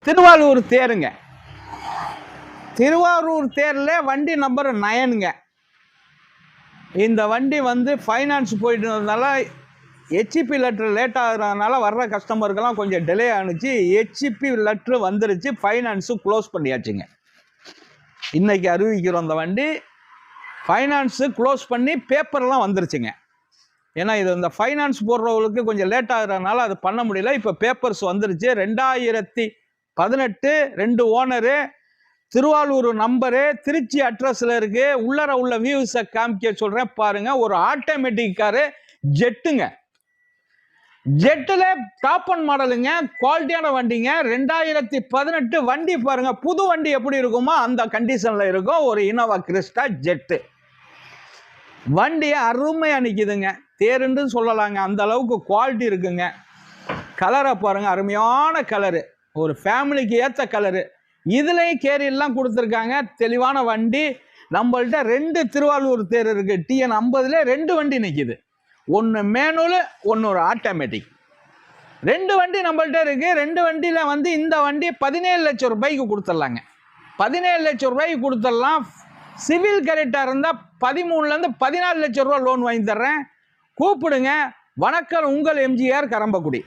திருவாரூர் தேருங்க. திருவாரூர் தேரில் வண்டி நம்பர் 9ங்க. இந்த வண்டி வந்து ஃபைனான்ஸ் போயிட்டு இருந்ததுனால ஹெச்இபி லெட்ரு லேட் ஆகுறதுனால வர்ற கஸ்டமருக்கெல்லாம் கொஞ்சம் டிலே ஆணுச்சு. ஹெச்இபி லெட்ரு வந்துருச்சு, ஃபைனான்ஸு க்ளோஸ் பண்ணியாச்சுங்க. இன்றைக்கி அறிவிக்கிறோம் அந்த வண்டி ஃபைனான்ஸு க்ளோஸ் பண்ணி பேப்பர்லாம் வந்துருச்சுங்க. ஏன்னா இது இந்த ஃபைனான்ஸ் போடுறவங்களுக்கு கொஞ்சம் லேட் ஆகுறதுனால அது பண்ண முடியல. இப்போ பேப்பர்ஸ் வந்துருச்சு. 2018 2 ஓனரு, திருவாரூர் நம்பரு, திருச்சி அட்ரஸில் இருக்குது. உள்ளர உள்ள வியூஸை காமிக்க சொல்கிறேன் பாருங்கள். ஒரு ஆட்டோமேட்டிக் காரு, ஜெட்டுங்க. ஜெட்டில் டாப் அண்ட் மாடலுங்க, குவாலிட்டியான வண்டிங்க. 2018 வண்டி பாருங்கள். புது வண்டி எப்படி இருக்குமோ அந்த கண்டிஷனில் இருக்கும். ஒரு இனோவா கிறிஸ்டா ஜெட்டு வண்டி அருமையாக நிற்கிதுங்க. தேருன்னு சொல்லலாங்க, அந்த அளவுக்கு குவாலிட்டி இருக்குங்க. கலரை பாருங்கள், அருமையான கலரு, ஒரு ஃபேமிலிக்கு ஏற்ற கலரு. இதுலேயும் கேரியெல்லாம் கொடுத்துருக்காங்க. தெளிவான வண்டி. நம்மள்கிட்ட 2 திருவாரூர் தேர் இருக்குது. TN 50ல் 2 வண்டி நிற்கிது. ஒன்று மேனுவல், ஒன்று ஒரு ஆட்டோமேட்டிக். 2 வண்டி நம்மள்கிட்ட இருக்குது. 2 வண்டியில் வந்து இந்த வண்டி 17 லட்சம் ரூபாய்க்கு கொடுத்துடலாங்க. 17 லட்சம் ரூபாய்க்கு கொடுத்துடலாம். சிவில் கரெக்டாக இருந்தால் 13லேருந்து 14 லட்சம் ரூபா லோன் வாங்கி தர்றேன். கூப்பிடுங்க. வணக்கம், உங்கள் எம்ஜிஆர் கரம்பக்குடி.